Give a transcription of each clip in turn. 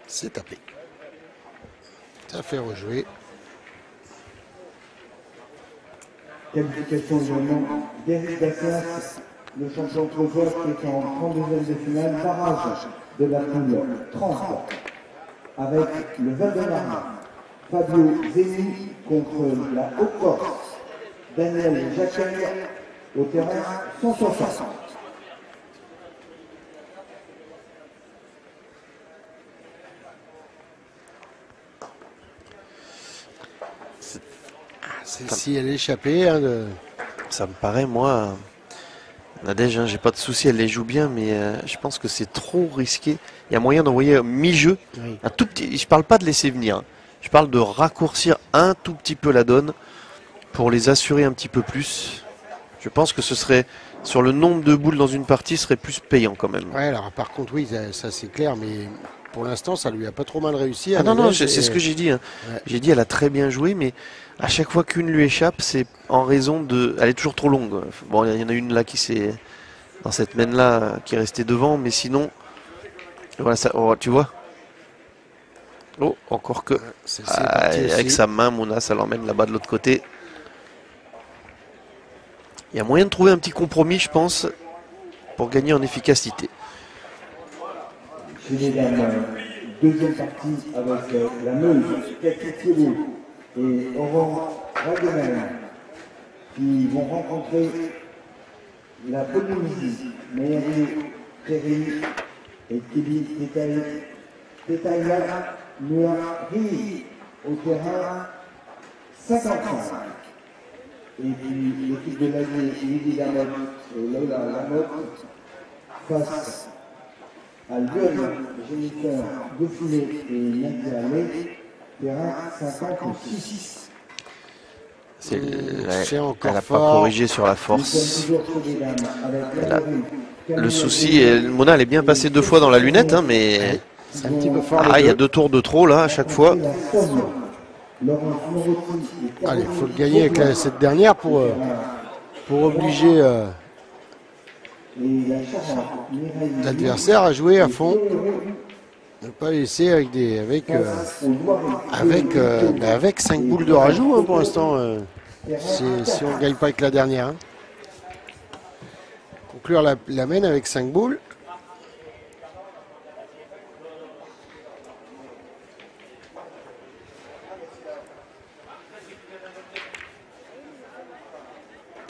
C'est tapé. Ça fait rejouer. Qualification également d'Éric Dacias, le champion Trozois qui est en 32e de finale, barrage de la poule 30, avec le Val-de-Marne, Fabio Zeni contre la Haute-Corse, Daniel Jacquet au terrain 160. Celle-ci, elle est échappée. Hein, Ça me paraît, moi, Nadège, hein, j'ai pas de souci, elle les joue bien, mais je pense que c'est trop risqué. Il y a moyen d'envoyer mi-jeu, Oui. un tout petit. Je parle pas de laisser venir, hein. Je parle de raccourcir un tout petit peu la donne pour les assurer un petit peu plus. Je pense que ce serait, sur le nombre de boules dans une partie, ce serait plus payant quand même. Ouais, alors par contre, oui, ça c'est clair, mais pour l'instant, ça lui a pas trop mal réussi. Ah non, non, Nadège, c'est ce que j'ai dit. Hein. Ouais. J'ai dit, elle a très bien joué, mais à chaque fois qu'une lui échappe, c'est en raison de. Elle est toujours trop longue. Bon, il y en a une là qui s'est. Dans cette mène-là, qui est restée devant, mais sinon. Voilà, ça, oh, tu vois. Oh, encore que. C'est parti Avec aussi. sa main, Mona, ça l'emmène là-bas de l'autre côté. Il y a moyen de trouver un petit compromis, je pense, pour gagner en efficacité. Chez les dames, deuxième partie avec la Meuse, Cathy Thibault et Aurore Raguemen qui vont rencontrer la Polynésie, Mary Terry et Kelly Tetaïla Nuari au terrain 55. Et puis l'équipe de l'année, Lydie Lamotte et Lola Lamotte face à Lyon, Jennifer Dauphiné et Nadia Lay, terrain 56. C'est C'est encore elle n'a pas fort. corrigé sur la Nous sommes force. toujours chez les dames avec Le souci, Mona, elle est bien passée 2 fois dans la lunette, hein, mais C'est un petit peu fort. ah, Les il y a deux. 2 tours de trop là à chaque fois. Allez, il faut le gagner avec cette dernière pour obliger l'adversaire à jouer à fond. Ne pas laisser avec 5 boules de rajout hein, pour l'instant. Si on ne gagne pas avec la dernière. Hein. Conclure la mène avec 5 boules.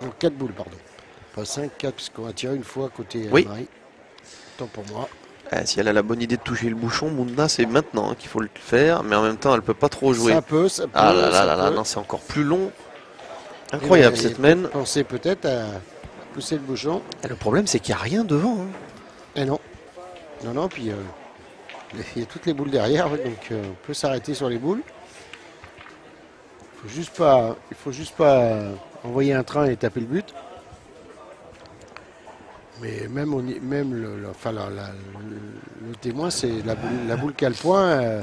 Donc 4 boules, pardon. Pas 5, 4, puisqu'on va tirer une fois côté Oui. Marie. Tant pour moi. Si elle a la bonne idée de toucher le bouchon, Mona, c'est maintenant hein, qu'il faut le faire, mais en même temps, elle peut pas trop jouer. Ça peut. Ah là là ça là là, peut. non, c'est encore plus long. Incroyable Et cette mène. Pensez peut-être à pousser le bouchon. Et le problème, c'est qu'il n'y a rien devant. Hein. Et non. Non, puis il y a toutes les boules derrière, donc on peut s'arrêter sur les boules. Il faut juste pas envoyer un train et taper le but. Mais même le témoin, c'est la boule qui a le point.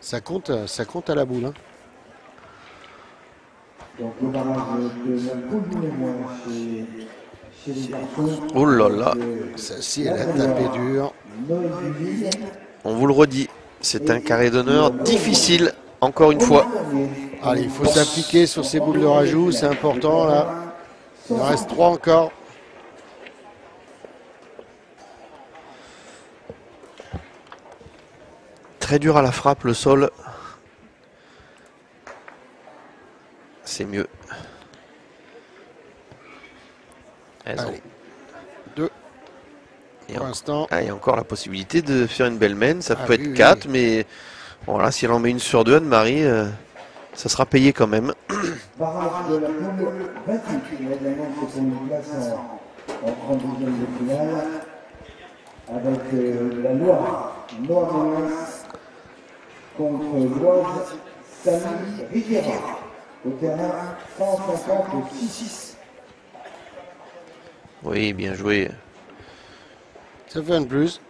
Ça compte à la boule. Hein. Donc le barrage de la poule numéro 1 chez les garçons. Oh là là. Celle-ci, elle a tapé dur. Noël Duville. On vous le redit, c'est un carré d'honneur difficile, encore une fois. Allez, il faut s'appliquer sur ces boules de rajout, c'est important là. Il en reste 3 encore. Très dur à la frappe, le sol. C'est mieux. Elles ont- Allez, 2 Et pour en- l'instant. il y a encore la possibilité de faire une belle mène. Ça peut Oui, être oui. 4, mais voilà, si elle en met une sur 2, Anne-Marie, ça sera payé quand même. Barrage de la poule 28. Évidemment, c'est pour une place en 32e de finale. Avec la Loire, Noire contre l'Oise, Samy Riviera. Au terrain 156. Oui, bien joué. Ça fait un de plus.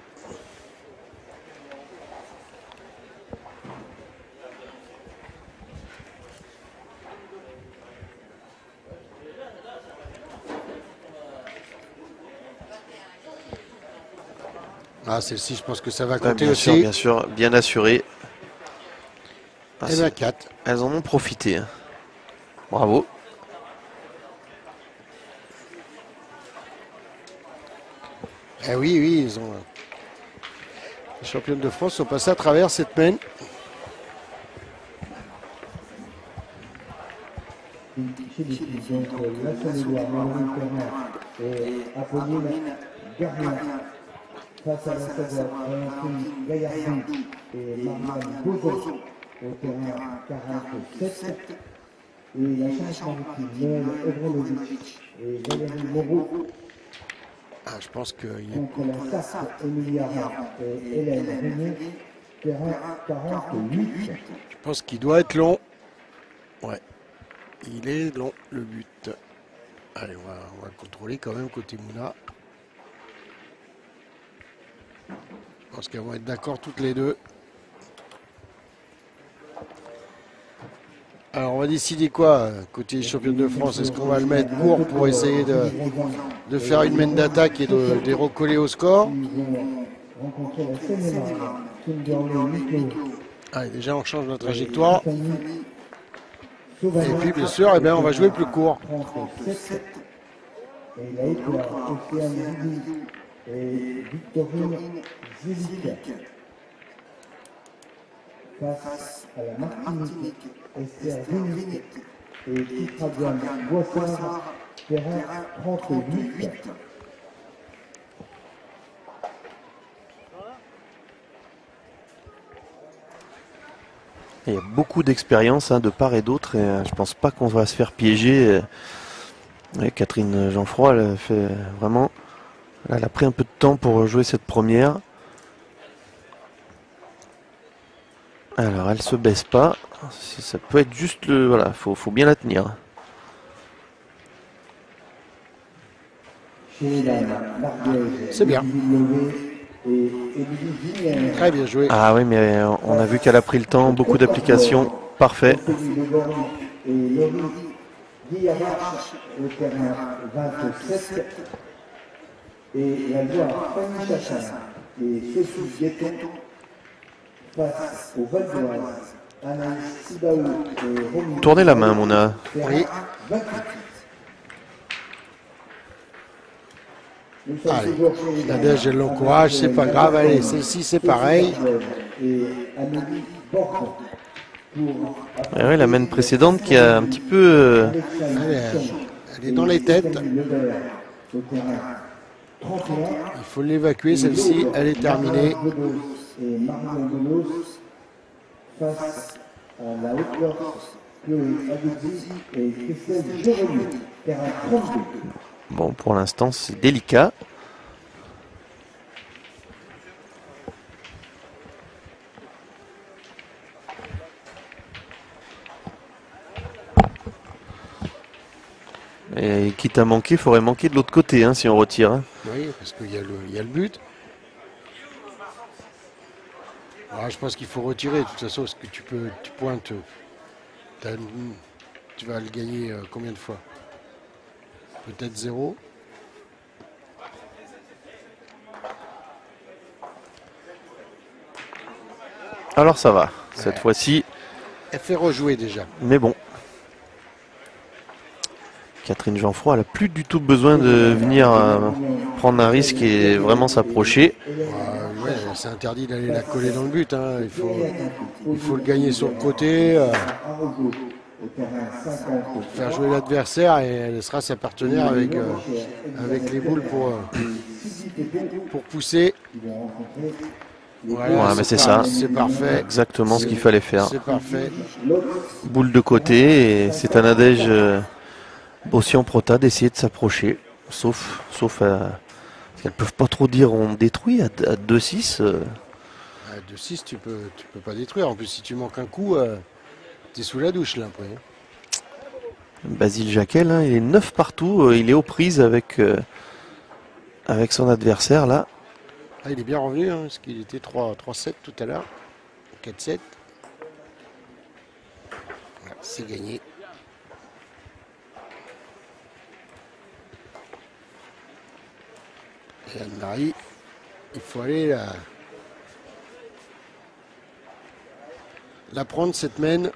Ah, celle-ci, je pense que ça va Ouais, compter aussi. bien sûr, bien assuré. Ah, Et bien 4. elles en ont profité. Hein. Bravo. Eh oui, oui, ils ont. Les championnes de France sont passées à travers cette semaine. Chez les filles, donc la Saône-et-Loire, Mélanie Perrin et Apolline Gardien. Face à la Savoie, Valentine Gaillardi et Marianne Bozon au terrain 47. Et la Charente-Maritime, Noël Obrelovic et Valérie Moreau Ah, je pense qu'il est. contre la Sarthe, Emilia Rand et Hélène René, terrain 48. Je pense qu'il doit être long. Ouais. Il est long, le but. Allez, on va le contrôler quand même côté Mouna. Je pense qu'elles vont être d'accord toutes les deux. Alors on va décider quoi côté championne de France? Est-ce qu'on va le mettre court pour essayer de faire une main d'attaque et de les recoller au score? Rencontrer la Seine-et-Marne, Kimberley, Allez, déjà on change notre trajectoire. Et Et puis bien sûr, eh bien, on va jouer plus court. 37. Et il a été à Océane Didou et Victorine Zilic. Face à la Martinique, Esther Vinic et Titradiane Boissard, terrain 38. Il y a beaucoup d'expérience de part et d'autre et je pense pas qu'on va se faire piéger. Et Catherine Jeanfroy, elle fait vraiment. Elle a pris un peu de temps pour jouer cette première. Alors elle se baisse pas. Ça peut être juste le. Voilà, faut bien la tenir. C'est bien. Très bien joué. Ah oui, mais on a vu qu'elle a pris le temps, beaucoup d'applications. Parfait. Et Laurie Guillarach au terrain 27. Et la gloire Fanny Chachin et Sophie Guetton face au Val d'Oise, Anaïs Sibaou et Romy. Tournez la main, Mona. Oui. 28. Allez, la Belge elle l'encourage, c'est pas grave. Allez, celle-ci c'est pareil. Et Amélie Bordeaux. Ah oui, la main précédente qui a un petit peu. Elle est dans les têtes. Il faut l'évacuer, celle-ci, elle est terminée. Et Marion Benos face à la Haute-Corse, Chloé Abouzi et Christelle Jérémy, terrain 32. Bon, pour l'instant, c'est délicat. Et quitte à manquer, il faudrait manquer de l'autre côté si on retire. Oui, parce qu'il y a le but. Alors, je pense qu'il faut retirer, de toute façon, parce que tu pointes. Tu vas le gagner combien de fois? Peut-être 0. Alors ça va, cette fois-ci. Elle fait rejouer déjà. Mais bon. Catherine Jeanfroy, elle n'a plus du tout besoin de venir prendre un risque et vraiment s'approcher. Ouais, c'est interdit d'aller la coller dans le but. Il faut le gagner sur le côté. Faire jouer l'adversaire et elle sera sa partenaire avec les boules pour pousser. Voilà, Ouais, mais c'est ça. C'est parfait. Exactement ce qu'il fallait faire. C'est parfait. Boule de côté et c'est un adège Bossian Prota d'essayer de s'approcher. Sauf parce qu'elles peuvent pas trop dire on détruit à 2-6. À 2-6, tu peux pas détruire. En plus, si tu manques un coup, t'es sous la douche là après. Basile Jacquel, il est 9 partout. Il est aux prises avec son adversaire là. Ah, il est bien revenu, parce qu'il était 3-7 tout à l'heure. 4-7. Voilà, c'est gagné. Et Anne-Marie Il faut aller la prendre cette mène.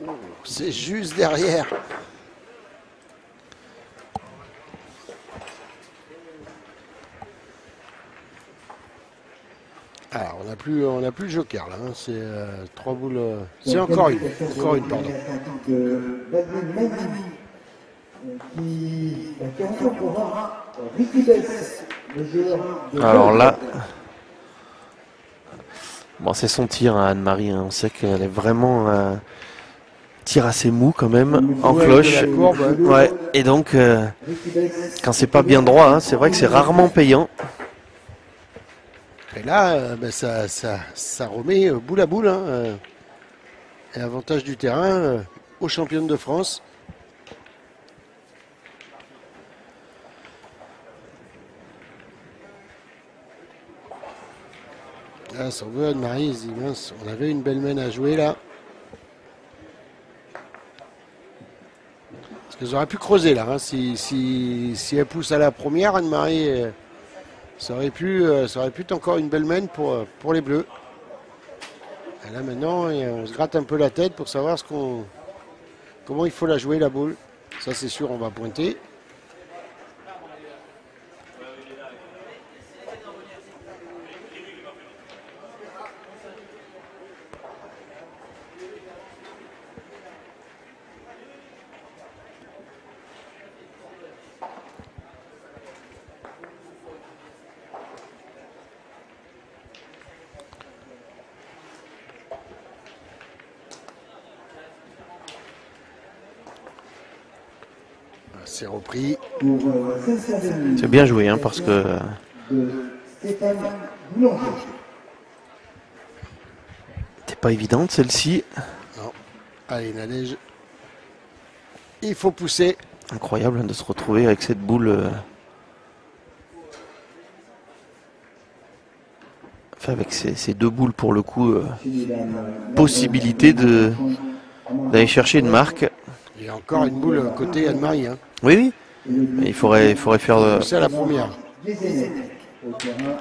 Oh, c'est juste derrière. Alors, on n'a plus le joker là. Hein. C'est 3 boules. C'est encore une pardon. Alors là, bon, c'est son tir à Anne-Marie. Hein. On sait qu'elle est vraiment tir assez mou quand même, en cloche. Ouais. Et donc, quand c'est pas bien droit, hein, c'est vrai que c'est rarement payant. Et là, ben ça remet boule à boule. Hein, et avantage du terrain aux championnes de France. Là, si on veut Anne-Marie, il se dit mince, on avait une belle mène à jouer là. Parce qu'elles auraient pu creuser là. Hein, si elle pousse à la première, Anne-Marie, ça aurait pu être encore une belle mène pour les Bleus. Et là maintenant, on se gratte un peu la tête pour savoir comment il faut la jouer la boule. Ça c'est sûr, on va pointer. C'est repris. C'est bien joué, hein, parce que c'est pas évidente celle-ci. Non. Allez, Nadège. Il faut pousser. Incroyable hein, de se retrouver avec cette boule. Enfin, avec ces deux boules pour le coup. Possibilité d'aller chercher une marque. Il y a encore une boule côté Anne-Marie. Hein. Oui, oui. Mais il faudrait faire. C'est la première.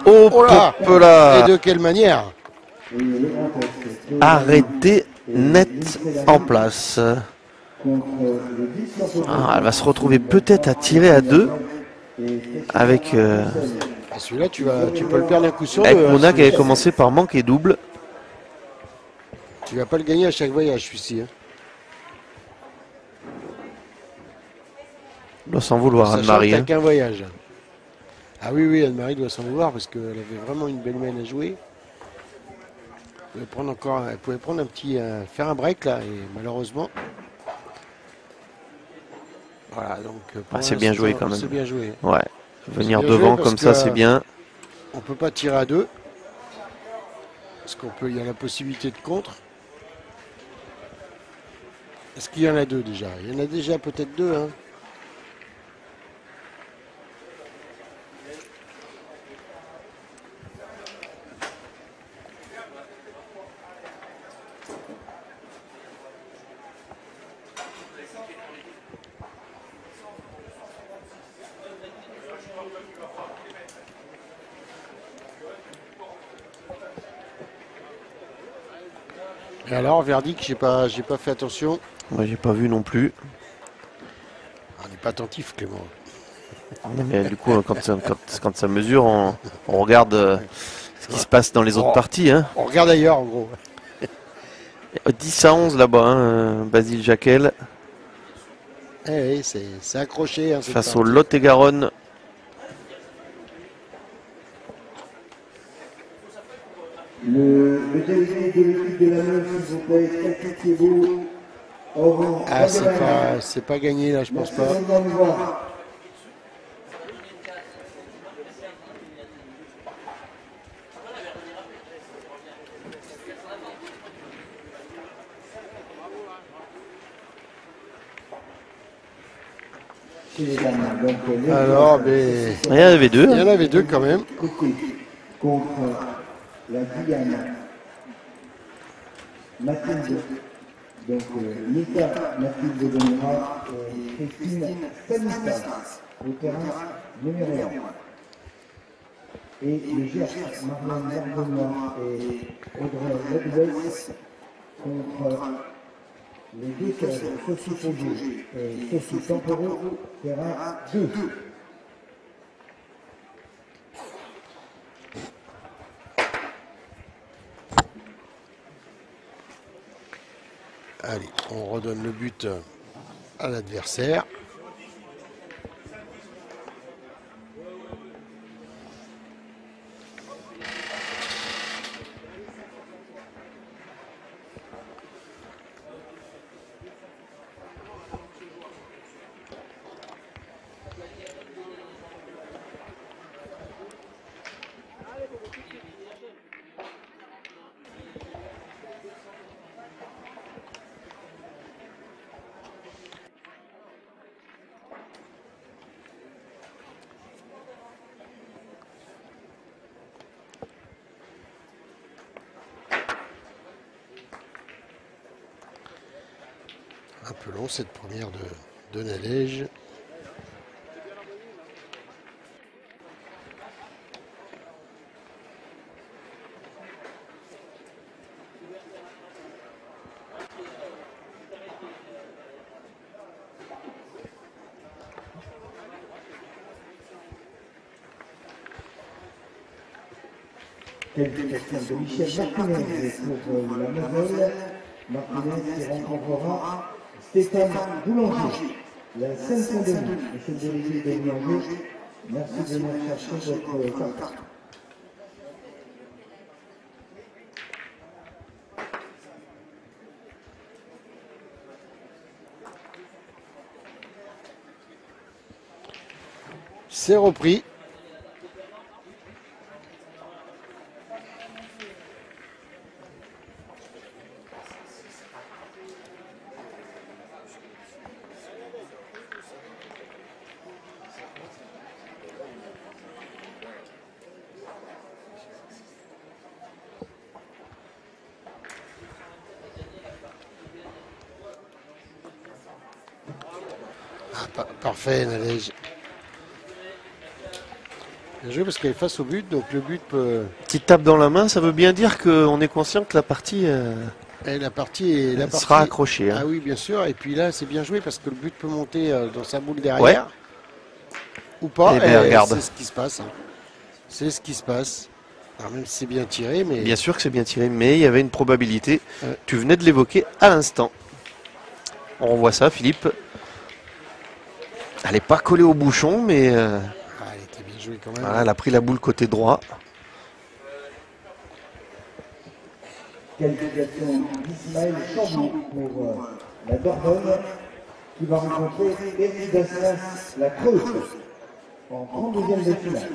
Oh là là. Et de quelle manière? Arrêtée net en place. Ah, elle va se retrouver peut-être à tirer à deux avec. Celui-là, tu peux le perdre un coup sur avec deux. Mona qui avait commencé par manquer double. Tu vas pas le gagner à chaque voyage, celui-ci. Hein. Doit s'en vouloir Anne-Marie. Hein. Qu'un voyage. Ah oui, Anne-Marie doit s'en vouloir parce qu'elle avait vraiment une belle main à jouer. Elle pouvait prendre un petit, faire un break là, et malheureusement. Voilà, donc. C'est bien joué quand même. C'est bien joué. Ouais. Venir devant comme ça, c'est bien. On peut pas tirer à deux. Parce il y a la possibilité de contre. Est-ce qu'il y en a deux déjà? Il y en a déjà peut-être deux. Hein. Et alors, verdict, j'ai pas fait attention. Moi, j'ai pas vu non plus. On n'est pas attentif, Clément. Mais du coup, quand ça mesure, on regarde ce qui se passe dans les autres parties. Hein. On regarde ailleurs, en gros. 10 à 11 là-bas, hein, Basile Jacquel. Oui, c'est accroché. Hein, face au Lot-et-Garonne. Le délégué de l'équipe de la Meuse, s'il vous plaît, Thibault. Ah, c'est pas gagné là, je pense pas. Alors, mais... Il y en avait deux. Il y en avait deux quand même. Contre la Guyane. Mathilde Donc, Lita Mathilde Benoît et Christine Stanislas au terrain numéro 1. Et le Gers Marianne Benoît et Audrey Ledwes contre les deux sœurs Sophie Faugier et Sophie Tempero, terrain 2. Allez, on redonne le but à l'adversaire. Un peu long cette première de Nadège. Qualification de Michel Martinez pour la Moselle. Martinez qui rencontrera Stéphane Boulanger. La Seine-Saint-Denis, Michel Dérivé de Boulanger. Merci de venir chercher votre carte. C'est repris. Parfait, Nadège. Bien joué parce qu'elle est face au but, donc le but peut... Petite tape dans la main, ça veut bien dire qu'on est conscient que la partie, la partie sera accrochée. Hein. Ah oui, bien sûr. Et puis là, c'est bien joué parce que le but peut monter dans sa boule derrière. Ouais. Ou pas. Et regarde. C'est ce qui se passe. Hein. C'est ce qui se passe. Alors même si c'est bien tiré, mais... Bien sûr que c'est bien tiré, mais il y avait une probabilité. Tu venais de l'évoquer à l'instant. On revoit ça, Philippe. Elle n'est pas collée au bouchon, mais elle était bien jouée quand même. Voilà, elle a pris la boule côté droit. Qualification d'Ismaël Chambou pour la Dordogne qui va rencontrer Eric Dassas, la Creuse, en 32e de finale.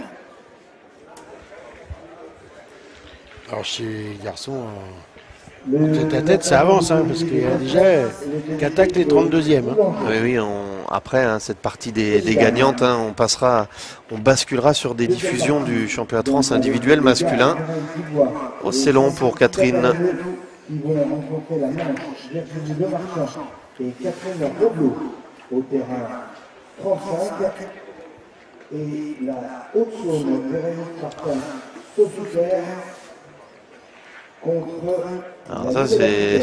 Alors chez les garçons, tête à tête, ça avance, hein, parce qu'il y a déjà qui attaque les 32e. Hein. Oui, après hein, cette partie des gagnantes, hein, on basculera sur des diffusions du championnat de France individuel masculin. Oh, c'est long pour Catherine. Qui vont rencontrer la Manche, Virginie Lemarchand et Catherine Robleau au terrain 35. Et la Haute-Saône, Véronique Martin, Sophie Claire. Alors ça c'est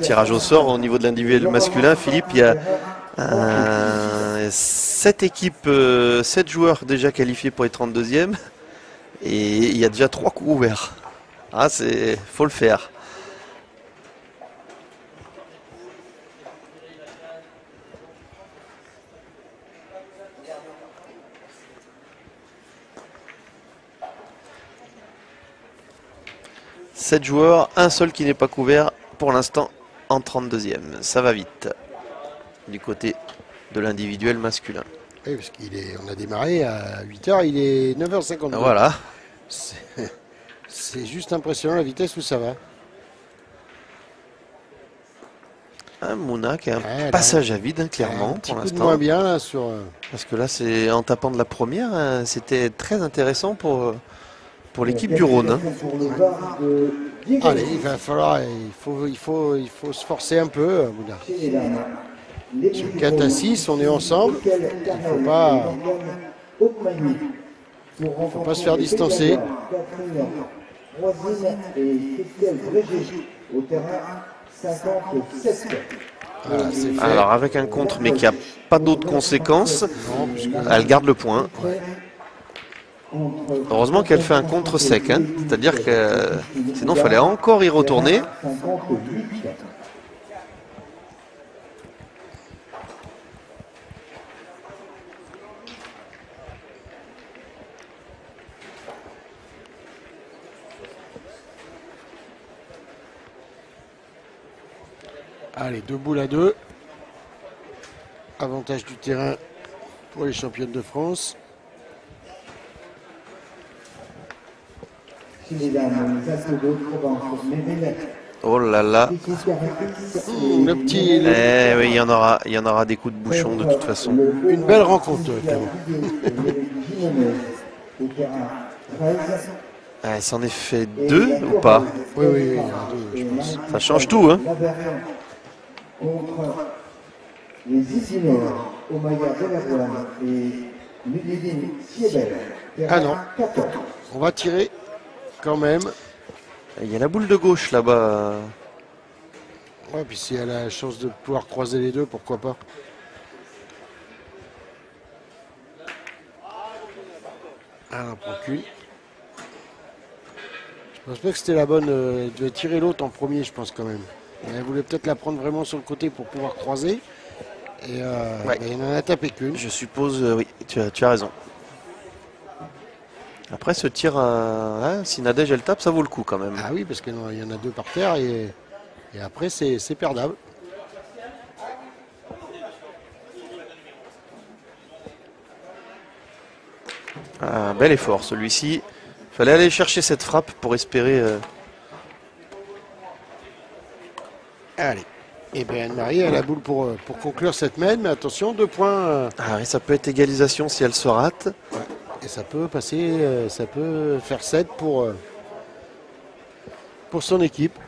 tirage au sort au niveau de l'individuel masculin. Philippe, il y a 7 équipes, 7 joueurs déjà qualifiés pour les 32e et il y a déjà 3 coups ouverts. Ah, faut le faire. « 7 joueurs, un seul qui n'est pas couvert pour l'instant en 32e. Ça va vite du côté de l'individuel masculin. » Oui, parce qu'on a démarré à 8h, il est 9h52. Voilà. C'est juste impressionnant la vitesse où ça va. Un Mouna qui a un passage à vide, hein, clairement, pour l'instant. Moins bien là sur. Parce que là, c'est en tapant de la première, hein, c'était très intéressant pour l'équipe du Rhône. Hein. Allez, il va falloir, il faut se forcer un peu, Mouna. Sur 4 à 6, on est ensemble. Il faut pas se faire distancer. Voilà, c'est fait. Alors avec un contre, mais qui n'a pas d'autres conséquences, Non, puisque elle garde le point. ouais. Heureusement qu'elle fait un contre sec, hein. C'est-à-dire que sinon il fallait encore y retourner. Allez, 2 boules à 2. Avantage du terrain pour les championnes de France. Oh là là. Le petit, Eh oui, il y en aura des coups de bouchon de toute façon. une belle rencontre, Clément. Ah, c'en est fait 2 ou pas? Oui, oui, oui, il y en a 2, je pense. Ça change tout, hein. Contre les Isinor, Omaya Delavoine et Ludivine Siebel. Ah non. On va tirer quand même. Il y a la boule de gauche là-bas. Ouais, puis si elle a la chance de pouvoir croiser les deux, pourquoi pas. Elle n'en prend qu'une. Je pense pas que c'était la bonne. Elle devait tirer l'autre en premier, je pense quand même. Elle voulait peut-être la prendre vraiment sur le côté pour pouvoir croiser. Et Ouais. il en a tapé qu'une. Je suppose, oui, tu as raison. Après ce tir, si Nadège elle tape, ça vaut le coup quand même. Ah oui, parce qu'il y en a 2 par terre et après c'est perdable. Un bel effort celui-ci. Fallait aller chercher cette frappe pour espérer. Allez. Et bien Anne-Marie a la boule pour conclure cette mène, mais attention, 2 points. Ah oui, ça peut être égalisation si elle se rate. Et ça peut passer, ça peut faire 7 pour son équipe.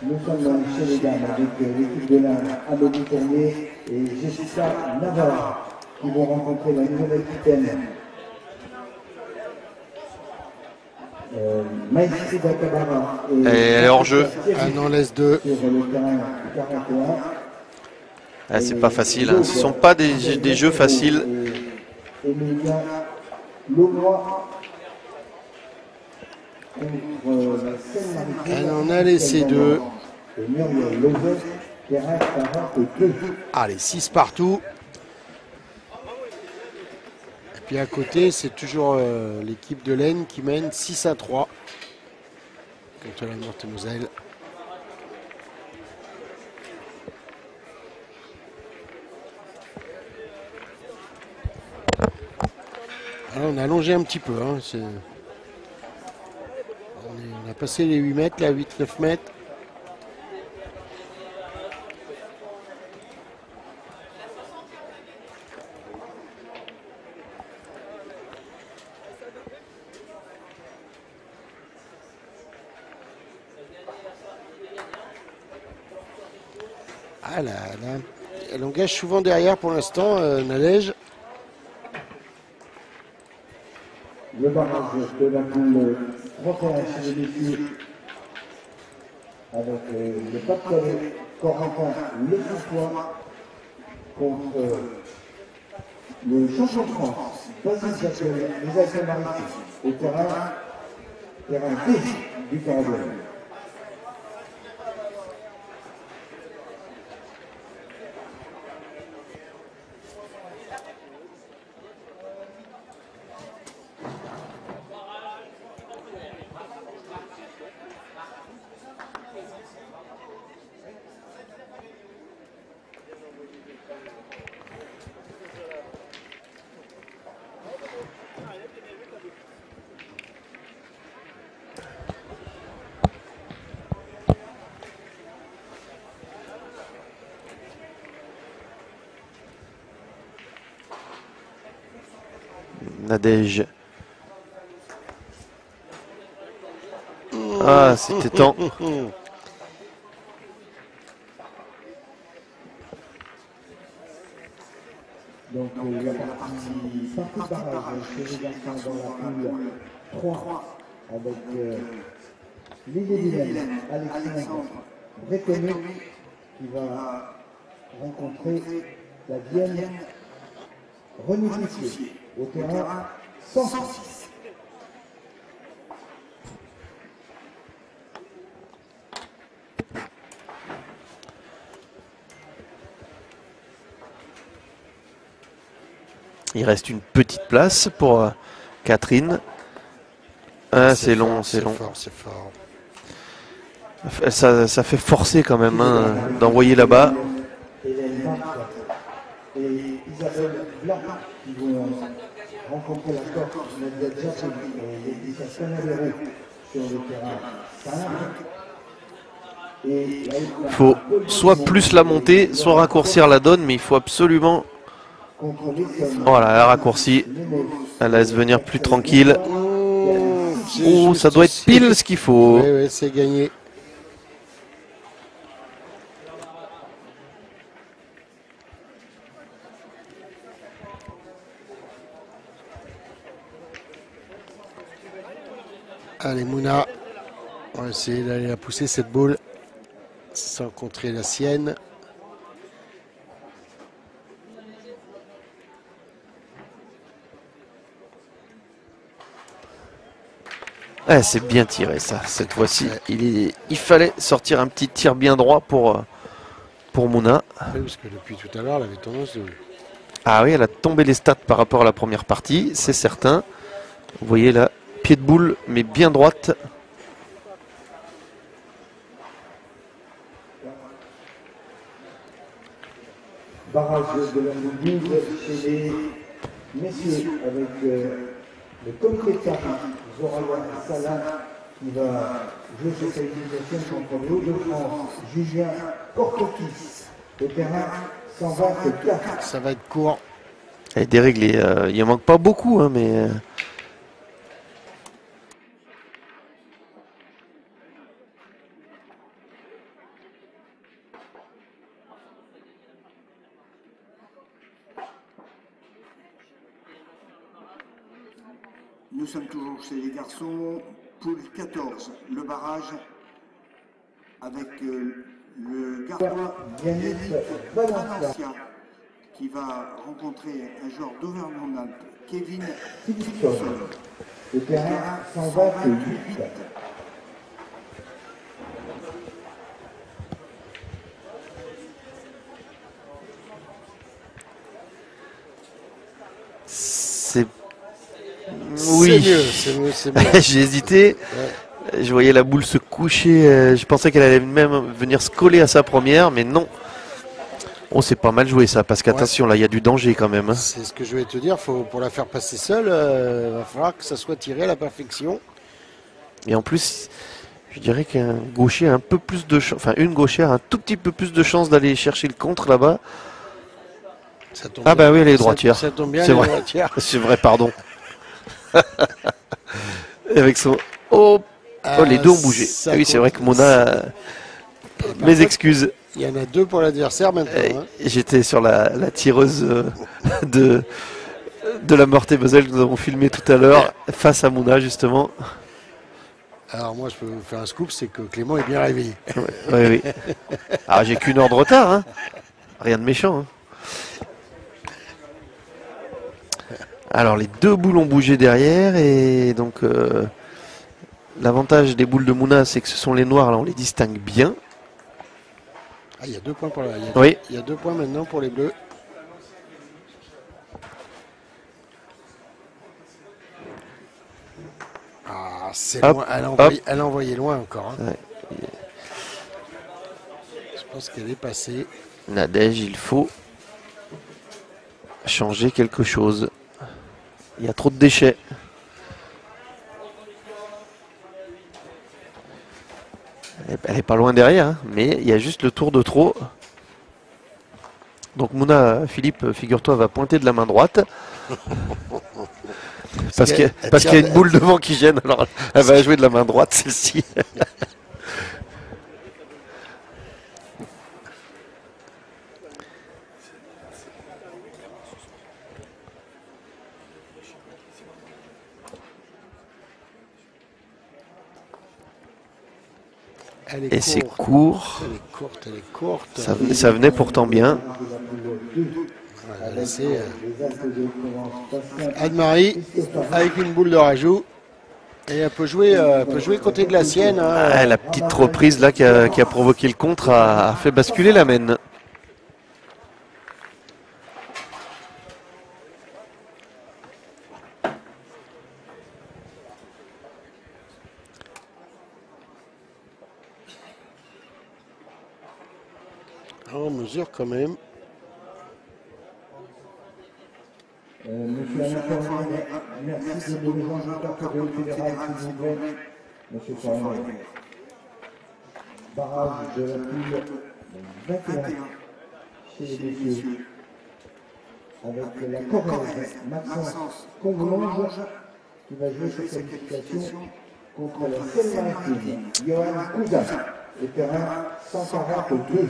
Nous sommes chez les dames avec l'équipe de l'Inde, Amélie Tournier et Jessica Navarre qui vont rencontrer la Nouvelle-Aquitaine. Maïsri Dakabara Et elle est hors jeu. Elle en laisse 2. sur le terrain 41. Ah, c'est pas facile, hein. Ce ne sont pas des jeux faciles. Emilia Launois contre Seine-Maritime. Elle en a laissé 2. Et Muriel Lozet, terrain 42. Allez, 6 partout. Et puis à côté, c'est toujours l'équipe de l'Aisne qui mène 6 à 3 contre la Meurthe-et-Moselle. Alors, on a allongé un petit peu. Hein, on a passé les 8 mètres, là, 8-9 mètres. Ah là, elle engage souvent derrière pour l'instant, Nadège. Le barrage de la poule 31 chez les défis avec le Pas-de-Calais, Corentin Le François contre le champion de France, Basile Jacquel, les Alpes-Maritimes, au terrain D du Paraguay. Nadège. Ah, c'était temps. Donc la partie barrage chez les garçons dans la poule 3 avec Lille Alexandre Bréconnet qui va rencontrer la Vienne René Pissier au terrain 106. Il reste une petite place pour Catherine. Ah, c'est long, c'est long. C'est fort. Ça fait forcer quand même hein, d'envoyer là-bas. Hélène Marc et Isabelle Blanc qui vont rencontrer la Corse Nadia Jacob et Laetitia Canavero sur le terrain 5. Il faut soit plus la monter, soit raccourcir la donne, mais il faut absolument... Voilà, elle raccourcit. Elle laisse venir plus tranquille. Oh, ça doit être pile ce qu'il faut. Oui, oui, c'est gagné. Allez, Mouna, on va essayer d'aller la pousser cette boule sans contrer la sienne. Ouais, c'est bien tiré ça, cette fois-ci. Il fallait sortir un petit tir bien droit pour Mouna. Oui, parce que depuis tout à l'heure, elle avait tendance de... Ah oui, elle a tombé les stats par rapport à la première partie, c'est certain. Vous voyez là, pied de boule, mais bien droite. Barrage de la Moulouse chez les messieurs avec le comité de Paris, Zoraya Salin qui va jouer ses qualifications contre le Hauts-de-France, Julien Cortokis, au terrain 124. Ça va être court. Elle est déréglée, il en manque pas beaucoup, hein, mais... Nous sommes toujours chez les garçons, poule 14, le barrage avec le garçon Yannick Valencia qui va rencontrer un joueur d'Auvergne-Rhône-Alpes, Kevin Philipson, au terrain 128. C'est... Oui, c'est mieux, c'est mieux. j'ai hésité. Ouais. Je voyais la boule se coucher. Je pensais qu'elle allait même venir se coller à sa première, mais non. Oh, c'est pas mal joué ça, parce qu'attention, là, il y a du danger quand même. Hein. C'est ce que je vais te dire. Pour la faire passer seule, il va falloir que ça soit tiré à la perfection. Et en plus, je dirais qu'un gaucher a un peu plus de chance, enfin une gauchère a un tout petit peu plus de chance d'aller chercher le contre là-bas. Ah bah oui, elle est droitière. Ça tombe bien, c'est vrai. C'est vrai, pardon. Avec son... Oh, les deux ont bougé. Ah oui, c'est vrai que Mona... Mes excuses. Il y en a deux pour l'adversaire maintenant. Hein. J'étais sur la tireuse de la Meurthe-et-Moselle que nous avons filmé tout à l'heure, face à Mona justement. Alors moi je peux vous faire un scoop, c'est que Clément est bien réveillé. Oui. Alors j'ai qu'une heure de retard, hein. Rien de méchant. Hein. Alors les deux boules ont bougé derrière et donc l'avantage des boules de Mouna c'est que ce sont les noirs, là on les distingue bien. Ah, il y a 2 points pour la... Oui. Il y a 2 points maintenant pour les bleus. Ah, c'est loin. Elle a envoyé loin encore. Hein. Ouais. Je pense qu'elle est passée. Nadège, il faut changer quelque chose. Il y a trop de déchets. Elle est pas loin derrière, hein, mais il y a juste le tour de trop. Donc Mouna, Philippe, figure-toi, va pointer de la main droite. Parce qu'il y a une boule devant qui gêne, alors elle va jouer de la main droite, celle-ci. Et c'est court. Elle est courte, elle est courte. Ça venait pourtant bien. Voilà, c'est Anne-Marie avec une boule de rajout. Et elle peut jouer côté de la sienne. Hein. Ah, la petite reprise là qui a provoqué le contre a fait basculer la mène. On mesure quand même. Monsieur Alain, merci de nous rejoindre au fédéral, s'il vous plaît. Monsieur Sorel. Barrage de la poule 21 chez les messieurs. Avec la Corrèze, Maxence Conglonge, qui va jouer sa qualification contre la Seine-Maritime. Johan Cousin, le terrain 142.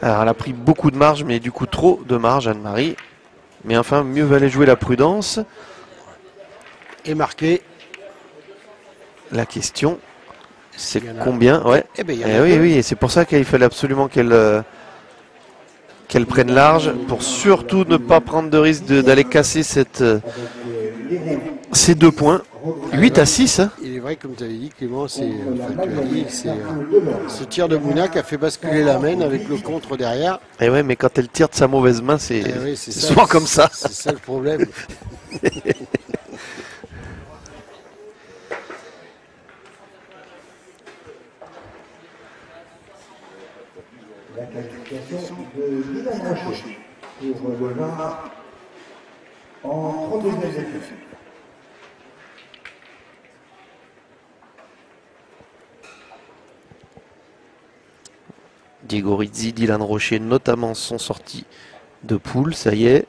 Alors elle a pris beaucoup de marge, mais du coup trop de marge, Anne-Marie. Mais enfin, mieux valait jouer la prudence. Et marqué. La question, c'est combien? Ouais. Eh ben, oui, et c'est pour ça qu'il fallait absolument qu'elle prenne large, pour surtout ne pas prendre de risque d'aller casser ces 2 points. 8-6. Hein. Il est vrai, comme tu avais dit, Clément, c'est ce tir de Mouna qui a fait basculer la mène avec le contre derrière. Et ouais, mais quand elle tire de sa mauvaise main, c'est oui, souvent comme ça. C'est ça le problème. La qualification de Dylan Rocher pour le Var en 32e défi. Diego Rizzi, Dylan Rocher notamment sont sortis de poule, ça y est.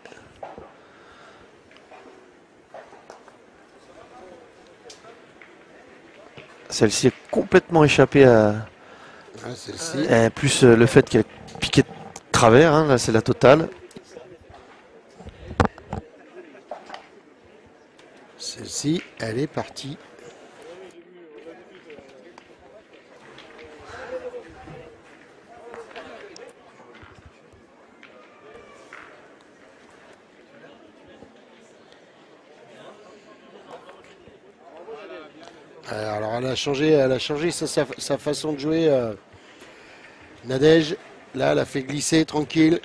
Celle-ci est complètement échappée à... plus le fait qu'elle piquait de travers, hein, là c'est la totale. Celle-ci, elle est partie. Alors elle a changé sa façon de jouer. Nadège, là, elle a fait glisser tranquille.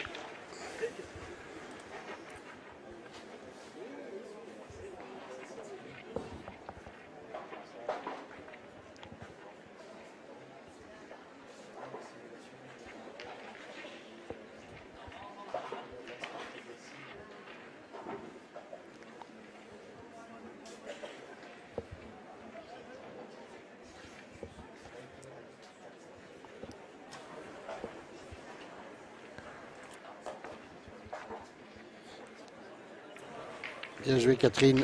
Bien joué, Catherine.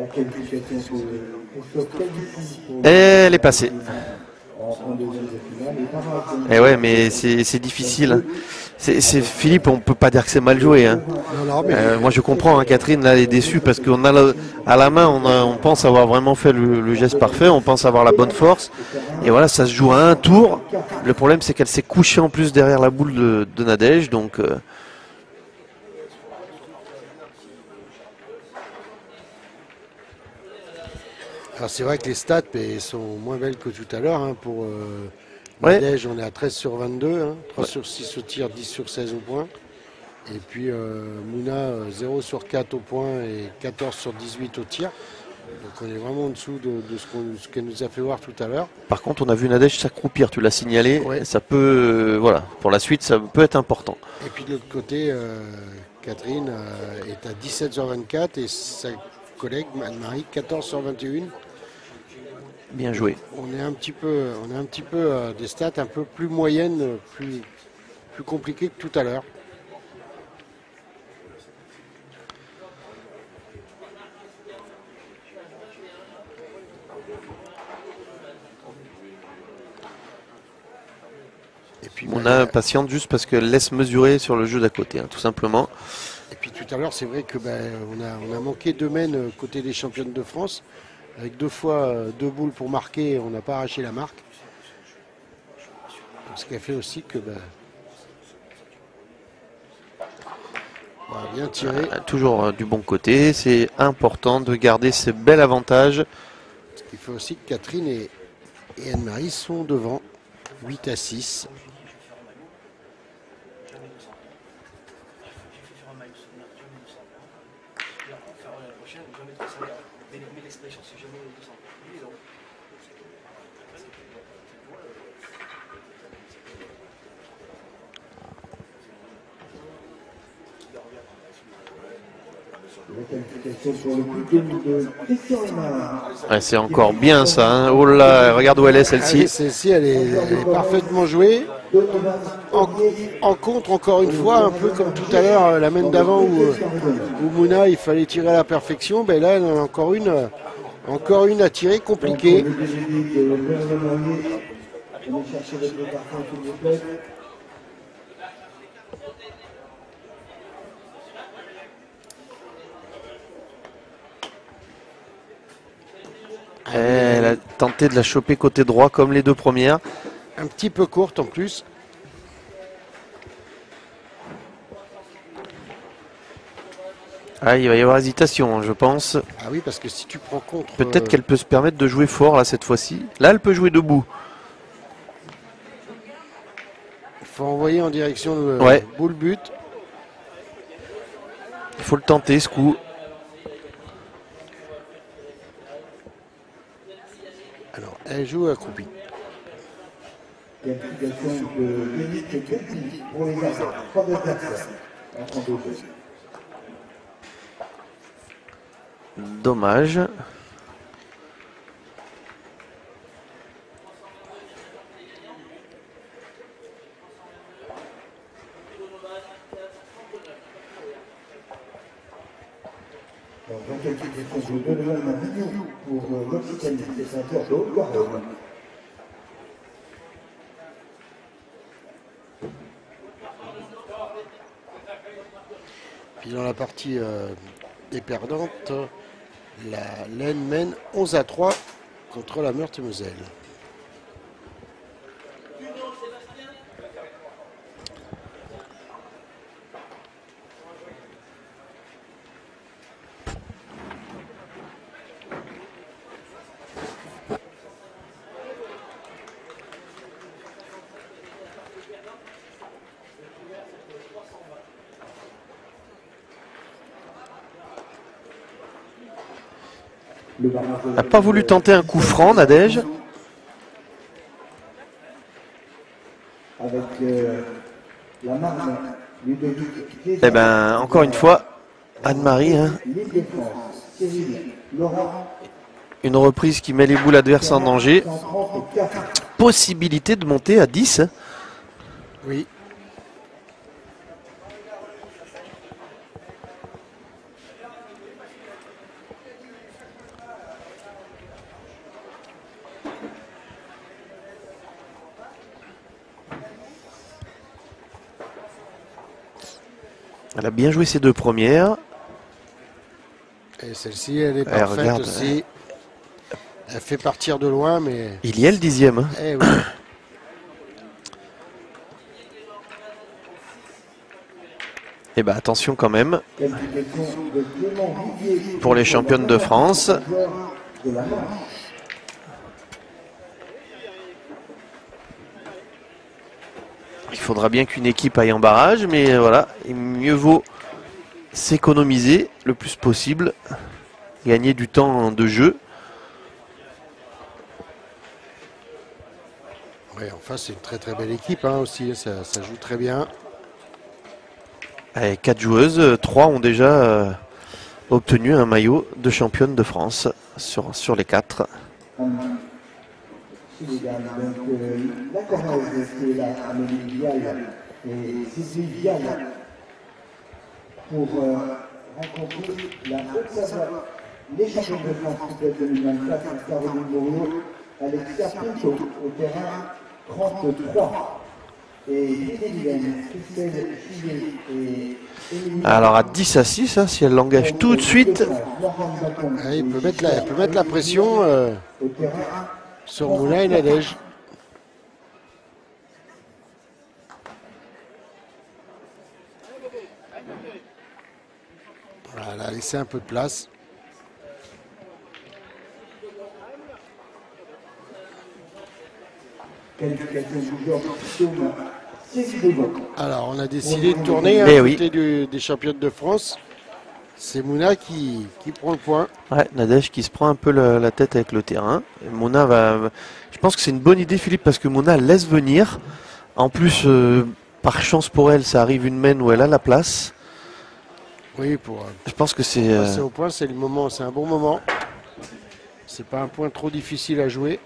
La qualification pour Christophe Calvici. Elle est passée. En deuxième de finale. Et barrage. Et ouais, mais c'est difficile. Hein. Philippe, on peut pas dire que c'est mal joué. Hein. Non, mais Moi je comprends, hein, Catherine là elle est déçue parce qu'on a à la main, on pense avoir vraiment fait le geste parfait, on pense avoir la bonne force. Et voilà, ça se joue à un tour. Le problème c'est qu'elle s'est couchée en plus derrière la boule de Nadège. Donc alors c'est vrai que les stats sont moins belles que tout à l'heure. Hein, pour ouais. Nadège, on est à 13 sur 22, hein, 3 sur 6 au tir, 10 sur 16 au point. Et puis Mouna, 0 sur 4 au point et 14 sur 18 au tir. Donc on est vraiment en dessous de ce qu'elle nous a fait voir tout à l'heure. Par contre, on a vu Nadège s'accroupir, tu l'as signalé. Ouais. Ça peut, voilà, pour la suite, ça peut être important. Et puis de l'autre côté, Catherine est à 17 sur 24 et sa collègue Anne-Marie 14 sur 21. Bien joué. On est un petit peu des stats un peu plus moyennes, plus compliquées que tout à l'heure. Et puis, Mona patiente juste parce qu'elle laisse mesurer sur le jeu d'à côté, hein, tout simplement. Et puis tout à l'heure, c'est vrai que on a manqué de mène côté des championnes de France. Avec 2 fois 2 boules pour marquer, on n'a pas arraché la marque. Ce qui a fait aussi que on a bien tiré. Toujours du bon côté, c'est important de garder ce bel avantage. Ce qui fait aussi que Catherine et Anne-Marie sont devant, 8 à 6. Ouais, c'est encore bien ça. Hein. Oh là, regarde où elle est celle-ci. Celle-ci, elle est parfaitement jouée. En contre, encore une fois, un peu comme tout à l'heure, la main d'avant où Mouna, il fallait tirer à la perfection. Ben là, elle en a encore une à tirer, compliquée. Elle a tenté de la choper côté droit comme les 2 premières. Un petit peu courte en plus. Ah, il va y avoir hésitation, je pense. Ah oui, parce que si tu prends contre... Peut-être qu'elle peut se permettre de jouer fort là cette fois-ci. Là, elle peut jouer debout. Il faut envoyer en direction de boule but. Il faut le tenter ce coup. Alors, elle joue accroupie. Dommage. Puis dans la partie des perdantes, la Laine mène 11 à 3 contre la Meurthe-et-Moselle. Elle n'a pas voulu tenter un coup franc, Nadège. Eh ben, encore une fois, Anne-Marie, hein, une reprise qui met les boules adverses en danger. Possibilité de monter à 10. Hein. Oui. Elle a bien joué ses deux premières. Et celle-ci, elle est Elle parfaite regarde, aussi. Elle fait partir de loin, mais... Il y a le 10e. Hein. Eh oui. Et bah attention quand même. Qualification de Clément Vivier Pour les championnes de France. de la Manche. Il faudra bien qu'une équipe aille en barrage, mais voilà, et mieux vaut s'économiser le plus possible, gagner du temps de jeu. Ouais, enfin, c'est une très très belle équipe hein, aussi. Ça joue très bien. Allez, 4 joueuses, 3 ont déjà obtenu un maillot de championne de France sur les 4. Chez les dames, donc la Corrèze qui est là, Amélie Vial et Sylvie Vial pour rencontrer la Haute-Savoie, les championnes de France Coupe 2024, Caroline Mouriot, Alexia Pinto au terrain 33. Et Lydie Christelle Chillet et Émilie. Alors à 10 à 6, hein, si elle l'engage tout de suite. Ouais, elle peut mettre la pression au terrain sur Moulin et Nadège. Voilà, elle a laissé un peu de place. Alors, on a décidé de tourner à côté des championnes de France. C'est Mouna qui prend le point. Ouais, Nadège qui se prend un peu la tête avec le terrain. Et Mouna va. Je pense que c'est une bonne idée, Philippe, parce que Mouna laisse venir. En plus, par chance pour elle, ça arrive une main où elle a la place. Oui, pour Je pense que c'est. passer au point, c'est le moment, c'est un bon moment. C'est pas un point trop difficile à jouer.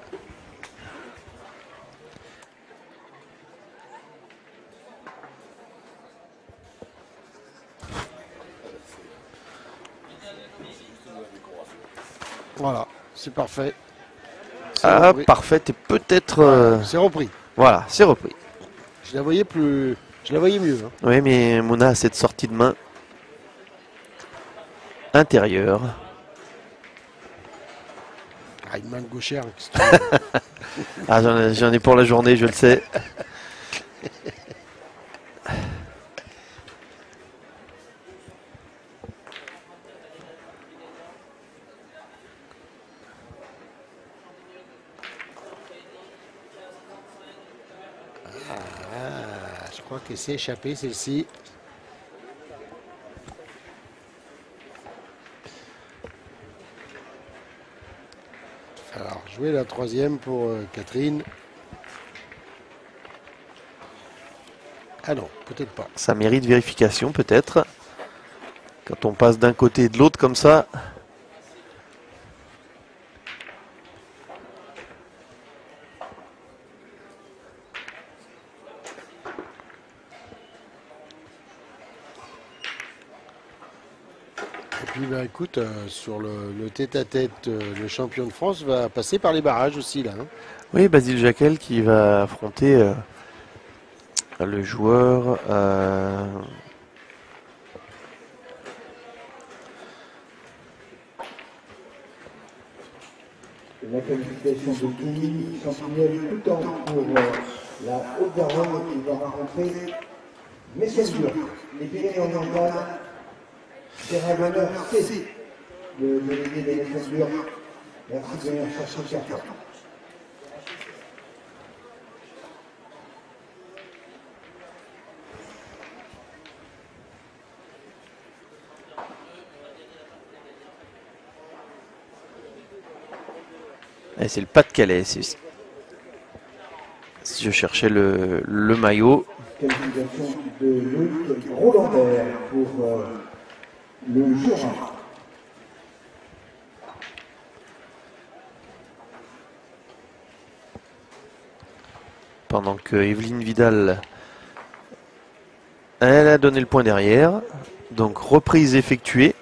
Voilà, c'est parfait. Ah, parfait, et peut-être. C'est repris. Voilà, c'est repris. Je la voyais mieux. Hein. Oui, mais Mouna a cette sortie de main intérieure. Ah, une main gauchère. Hein, Ah, j'en ai pour la journée, je le sais. Je crois qu'elle s'est échappée celle-ci. Alors, jouer la troisième pour Catherine. Ah non, peut-être pas. Ça mérite vérification, peut-être. Quand on passe d'un côté et de l'autre comme ça. Et puis, bah, écoute, sur le tête-à-tête, le champion de France va passer par les barrages aussi, là. Hein. Oui, Basile Jacquel qui va affronter le joueur. La qualification de Toumi, Champignon, tout temps pour la Haute-Garonne qui va rencontrer Messendur, les Pyrénées-Orientales, terrain d'honneur C, le délégué des Messendur. Merci de venir chercher le carton. Et c'est le Pas-de-Calais. Si je cherchais le maillot. Qualification de Loïc Rolambert pour le Jura. Pendant que Evelyne Vidal, elle a donné le point derrière. Donc reprise effectuée.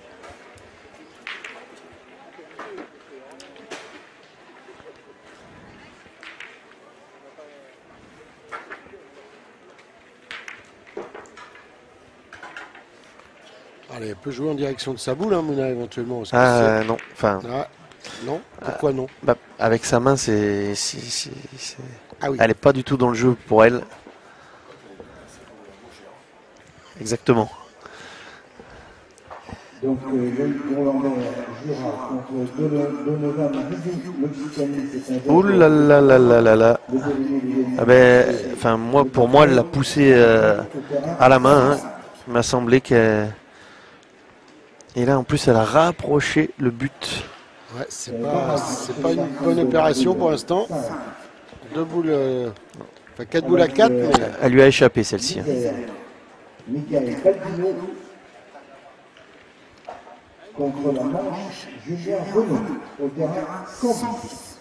Allez, elle peut jouer en direction de sa boule, hein, Mouna, éventuellement. Parce que Ah non, enfin, non, pourquoi non? bah, avec sa main, Ah oui. elle est pas du tout dans le jeu pour elle. Exactement. Donc, l'Hollandais jouera contre Donovan Rizzi, c'est un Ouh là là là là là là. Ah ben, enfin, pour moi, elle l'a poussé à la main. Hein. Il m'a semblé qu'elle... Et là, en plus, elle a rapproché le but. Ouais, c'est pas une bonne opération pour l'instant. 2 boules, enfin 4 boules à 4, mais Elle lui a échappé, celle-ci. Hein. Michael Baldino contre la manche Julien Renaud au terrain 110.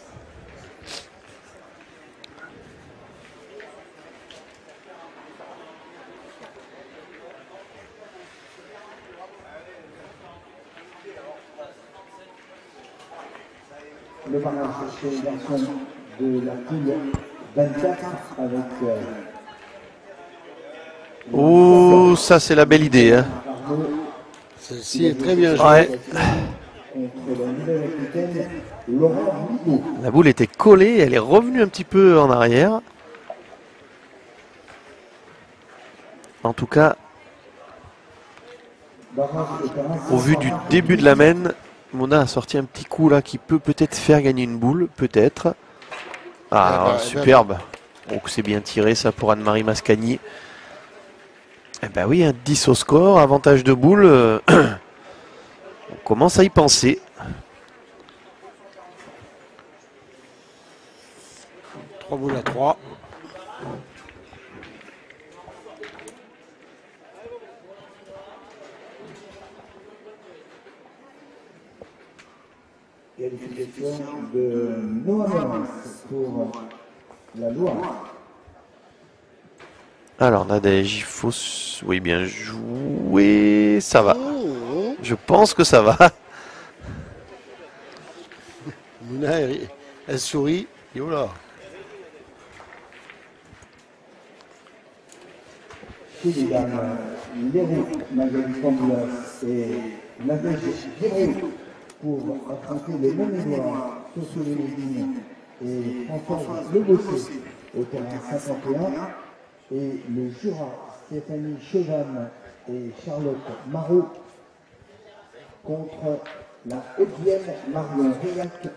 Le barrage chez les garçons de la poule 24 avec Oh, ça, c'est la belle idée. Hein. celle-ci est très bien jouée. Ouais. contre la nouvelle capitaine Laurent Migaud. La boule était collée, elle est revenue un petit peu en arrière. En tout cas, au vu du début de la main, Mona a sorti un petit coup là qui peut peut-être faire gagner une boule, peut-être. Ah, superbe. Oh, c'est bien tiré ça pour Anne-Marie Mascagni. Eh ben oui, un 10 au score, avantage de boule. On commence à y penser. 3 boules à 3. Qualification de Noah Merens pour la Loire. Alors Nadège, il faut... Oui, bien joué. Ça va. Je pense que ça va. Mouna, elle sourit. Et oh là. Chez les dames, Léroux, Magali Camboulas et Nadège Giroud pour affronter les Monénois, Soso Lévin et François Le Bossé au terrain 51 et le Jura, Stéphanie Chevanne et Charlotte Marot contre la Haute-Vienne, Marion Riac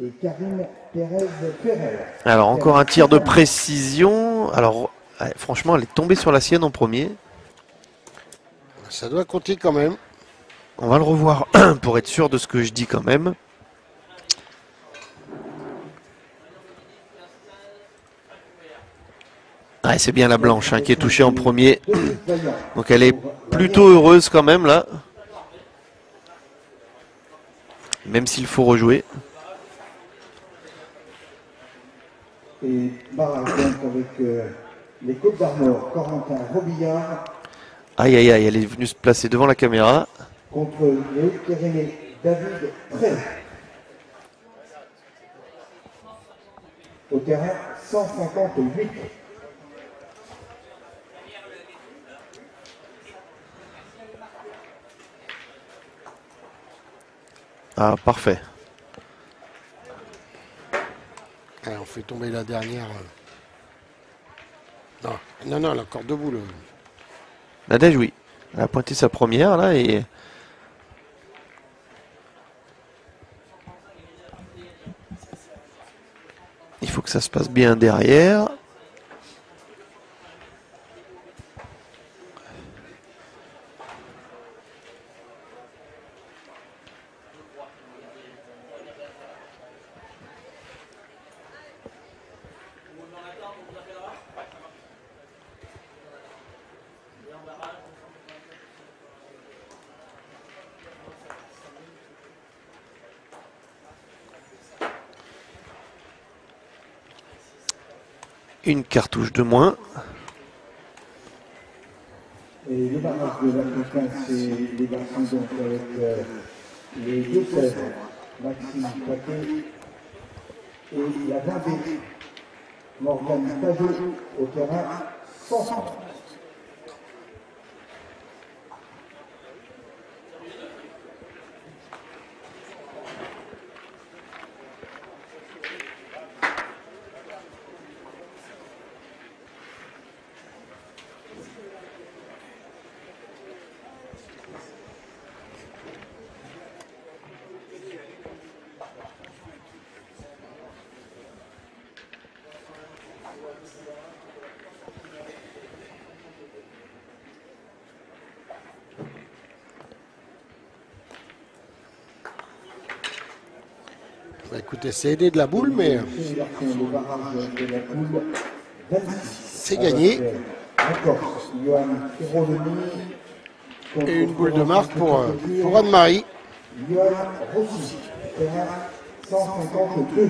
et Karine Pérez-Ferrer. Alors encore un tir de précision. Alors franchement, elle est tombée sur la sienne en premier. Ça doit compter quand même. On va le revoir pour être sûr de ce que je dis quand même. Ah, c'est bien la blanche hein, qui est touchée en premier. Donc elle est plutôt heureuse quand même là. Même s'il faut rejouer. Et barrage donc avec les Côtes d'Armor, Corentin Robillard Aïe aïe aïe, elle est venue se placer devant la caméra. contre les Hautes-Pyrénées, David Pré. Au terrain 158. Ah, parfait. Allez, on fait tomber la dernière. Non, elle a encore 2 boules. Nadège, oui. Elle a pointé sa première là et... Il faut que ça se passe bien derrière. Une cartouche de moins. Et le barrage de la conférence, c'est les garçons donc avec les deux sèvres, Maxime Paquet et la Vendée, Morgane Pajot au terrain 130. Bah, écoutez, c'est aidé de la boule, mais c'est gagné. Et une boule de marque pour Anne-Marie. 152.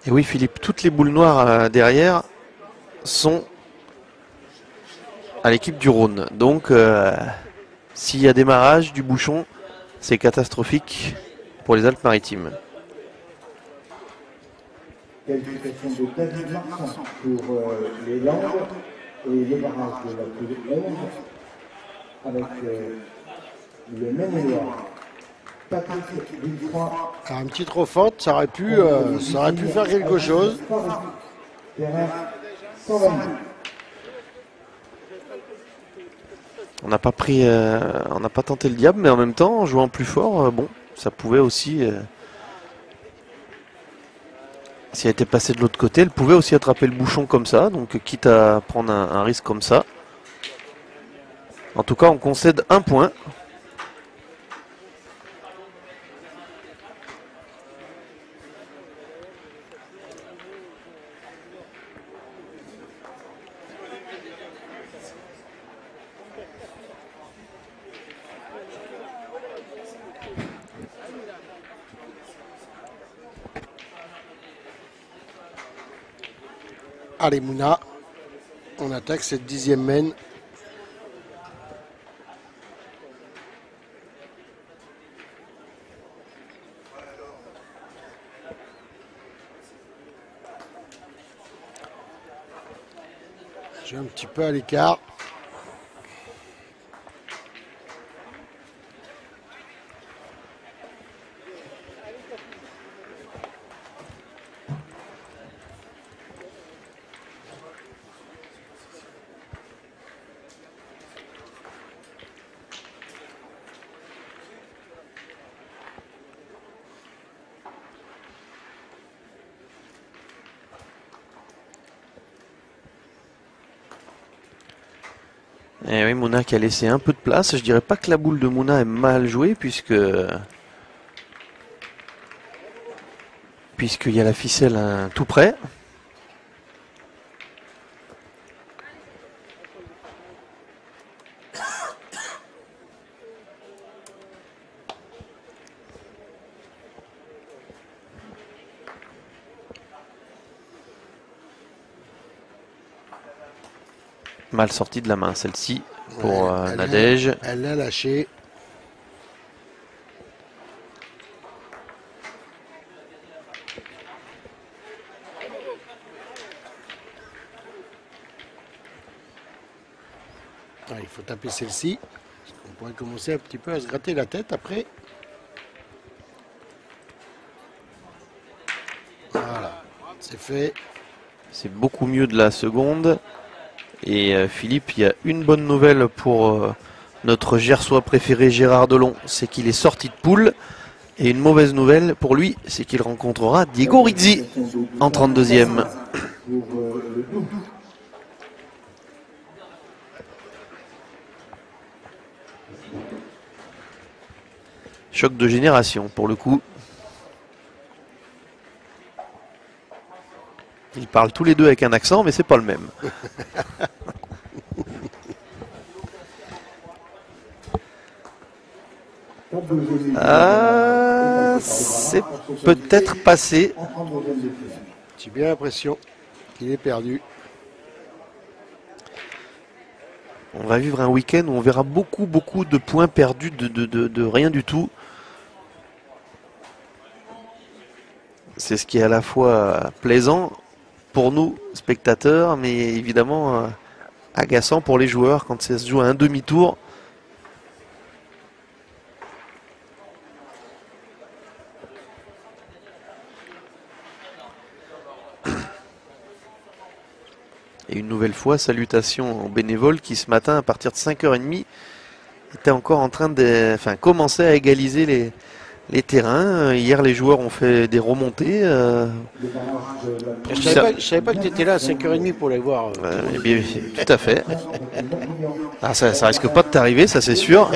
Et oui, Philippe, toutes les boules noires derrière sont à l'équipe du Rhône. Donc, s'il y a démarrage du bouchon, c'est catastrophique pour les Alpes-Maritimes. Qualification de David Marsan pour les Landes et le barrage de la poule 11 avec le Maine-et-Loire. Patrick Villefroy. Un petit trop faute, ça aurait pu faire quelque chose. Terrain 122. On n'a pas pris, on n'a pas tenté le diable, mais en même temps, en jouant plus fort, bon, ça pouvait aussi. Si elle était passée de l'autre côté, elle pouvait aussi attraper le bouchon comme ça, donc quitte à prendre un risque comme ça. En tout cas, on concède un point. Allez Mouna, on attaque cette 10e mène. J'ai un petit peu à l'écart. Et oui, Mouna qui a laissé un peu de place. Je dirais pas que la boule de Mouna est mal jouée puisqu'il y a la ficelle tout près. Mal sortie de la main celle-ci pour Nadège. Elle l'a lâché. Il faut taper celle-ci. On pourrait commencer un petit peu à se gratter la tête après. Voilà, c'est fait. C'est beaucoup mieux de la seconde. Et Philippe, il y a une bonne nouvelle pour notre Gersois préféré Gérard Delon, c'est qu'il est sorti de poule. Et une mauvaise nouvelle pour lui, c'est qu'il rencontrera Diego Rizzi en 32e. Choc de génération pour le coup. Ils parlent tous les deux avec un accent, mais c'est pas le même. C'est peut-être passé. J'ai bien l'impression qu'il est perdu. On va vivre un week-end où on verra beaucoup de points perdus de rien du tout. C'est ce qui est à la fois plaisant pour nous, spectateurs, mais évidemment agaçant pour les joueurs quand ça se joue à un demi-tour. Et une nouvelle fois, salutations aux bénévoles qui ce matin, à partir de 5h30, étaient encore en train de... Enfin, commençaient à égaliser les terrains. Hier, les joueurs ont fait des remontées. Je savais pas que tu étais là à 5h30 pour les voir. Eh bien, tout à fait. Ah, ça risque pas de t'arriver, ça c'est sûr.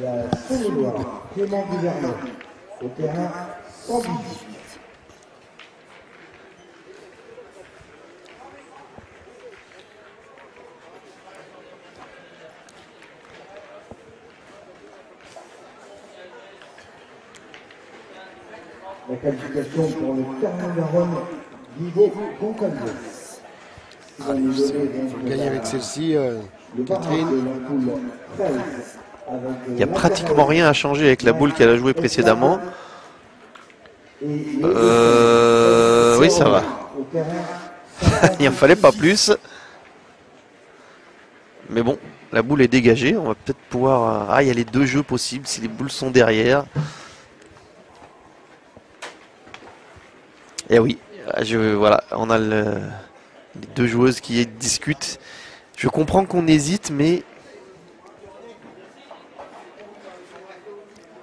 La Saône-et-Loire, Clément Gouvernement, au terrain 118. La qualification pour le Clermont-Garonne, Guido Goncalves. Il faut gagner avec celle-ci, Catherine. Il n'y a pratiquement rien à changer avec la boule qu'elle a jouée précédemment. Oui, ça va. Il n'en fallait pas plus. Mais bon, la boule est dégagée. On va peut-être pouvoir... Ah, il y a les deux jeux possibles si les boules sont derrière. Et oui, voilà, on a les deux joueuses qui discutent. Je comprends qu'on hésite, mais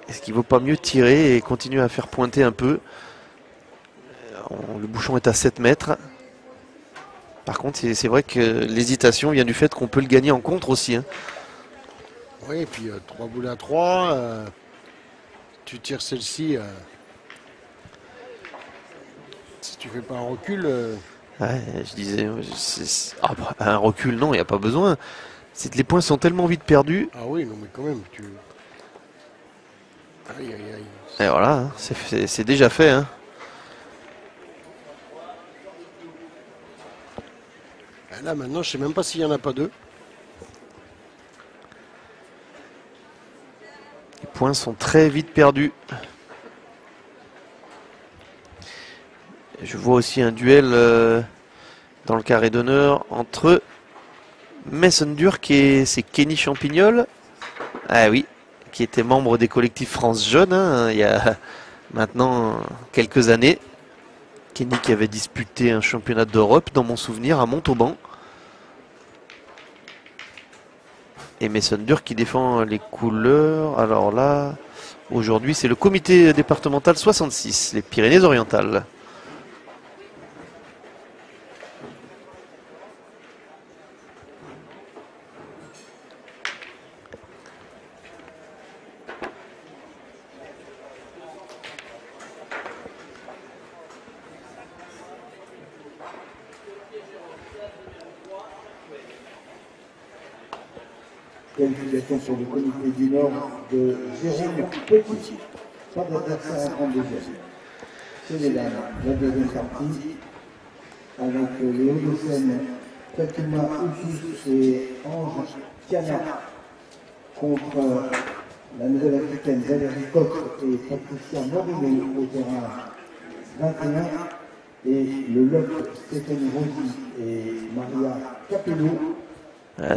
est-ce qu'il ne vaut pas mieux tirer et continuer à faire pointer un peu? Le bouchon est à 7 mètres. Par contre, c'est vrai que l'hésitation vient du fait qu'on peut le gagner en contre aussi. Hein. Oui, et puis 3 boules à 3. Tu tires celle-ci. Si tu fais pas un recul... Ouais, je disais, un recul, non, il n'y a pas besoin. Les points sont tellement vite perdus. Ah oui, non, mais quand même, tu... Aïe, aïe, aïe. Et voilà, hein, c'est déjà fait. Hein. Là, maintenant, je sais même pas s'il n'y en a pas deux. Les points sont très vite perdus. Je vois aussi un duel dans le carré d'honneur entre Messendur, c'est Kenny Champignol. Ah oui, qui était membre des collectifs France Jeune hein, il y a maintenant quelques années. Kenny qui avait disputé un championnat d'Europe, dans mon souvenir, à Montauban. Et Messendur qui défend les couleurs. Alors là, aujourd'hui, c'est le comité départemental 66, les Pyrénées-Orientales. Qualification sur le comité du Nord de Jérôme Petit. Pas d'adversaire en deuxième. C'est les dames, la deuxième partie, avec les Hauts-de-Seine, Fatima Oussus et Ange Tiana contre la Nouvelle-Africaine Valérie Coq et Patricia Morino au terrain 21 et le LOC Stéphanie Rossi et Maria Capello.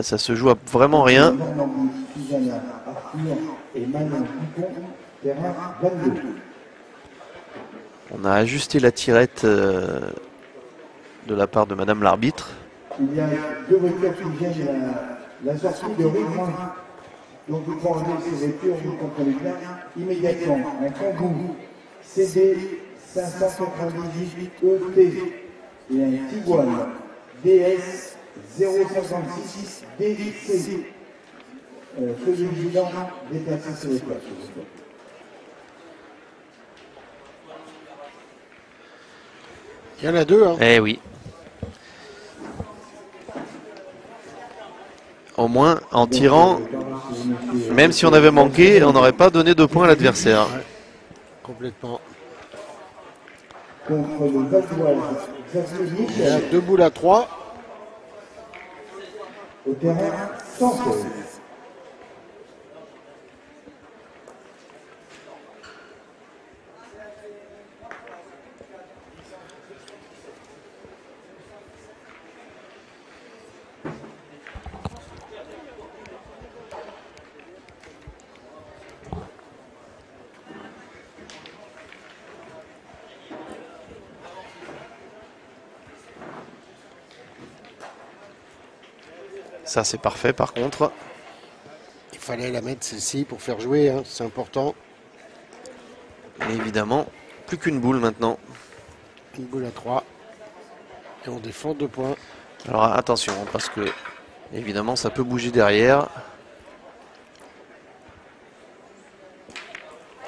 Ça se joue à vraiment rien. On a ajusté la tirette de la part de Madame l'arbitre. Il y a deux voitures qui viennent la sortie de Riverain. Donc vous pouvez enlever ces voitures, vous comprenez bien, immédiatement. Un Kangoo CD 598 ET et un Tiguan DS 056 DC. Soyez vigilants, déplacez sur les places. Il y en a deux. Hein. Eh oui. Au moins, en tirant, même si on avait manqué, on n'aurait pas donné de points à l'adversaire. Ouais, complètement. contre le Valdoise Xavier Il y a Michel. 2 boules à 3. Au terrain 116. Ça, c'est parfait par contre. Il fallait la mettre celle-ci pour faire jouer, hein, c'est important. Et évidemment, plus qu'une boule maintenant. Une boule à 3. Et on défend 2 points. Alors attention, parce que évidemment, ça peut bouger derrière.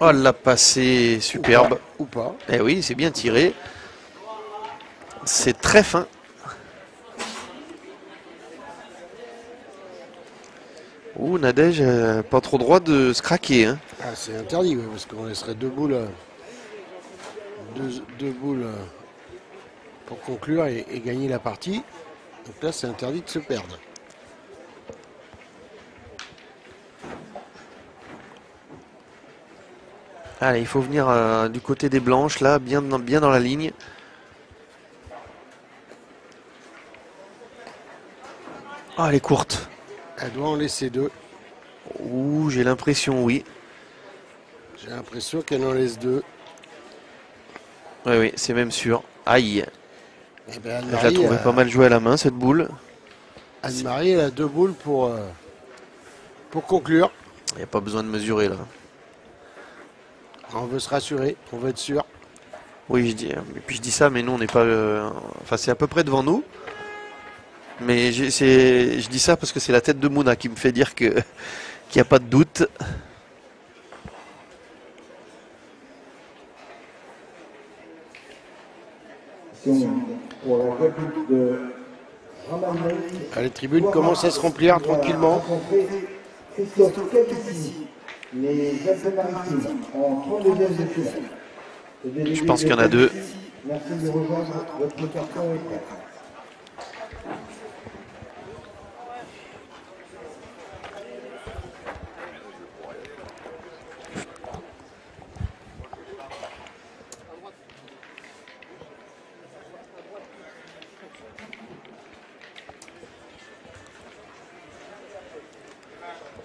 Oh, elle l'a passé, superbe. Ou pas. Eh oui, c'est bien tiré. C'est très fin. Ouh, Nadège, pas trop droit de se craquer. Hein. Ah, c'est interdit, ouais, parce qu'on laisserait 2 boules, deux boules pour conclure et gagner la partie. Donc là, c'est interdit de se perdre. Allez, il faut venir du côté des blanches, là, bien dans la ligne. Ah, elle est courte. Elle doit en laisser 2. Ouh, j'ai l'impression, oui. J'ai l'impression qu'elle en laisse 2. Oui, oui, c'est même sûr. Aïe. Eh ben, Je la trouvais pas mal jouée à la main, cette boule. Anne-Marie, elle a 2 boules pour conclure. Il n'y a pas besoin de mesurer, là. On veut se rassurer, on veut être sûr. Oui, et puis je dis ça, mais nous, on n'est pas... Enfin, c'est à peu près devant nous. Mais je dis ça parce que c'est la tête de Mouna qui me fait dire qu'il n'y a pas de doute. Pour la Guadeloupe de Ramalmey. Les tribunes commencent à se remplir tranquillement. Christophe Capici, les Alpes-Maritimes en 32e de finale. Je pense qu'il y en a 2. Merci de rejoindre, votre carton est prêt.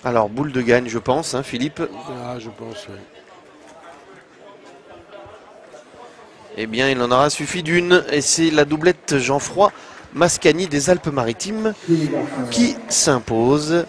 Alors, boule de gagne, je pense, hein, Philippe. Ah, je pense, oui. Eh bien, il en aura suffi d'une. Et c'est la doublette Jeanfroy Mascagni des Alpes-Maritimes qui s'impose.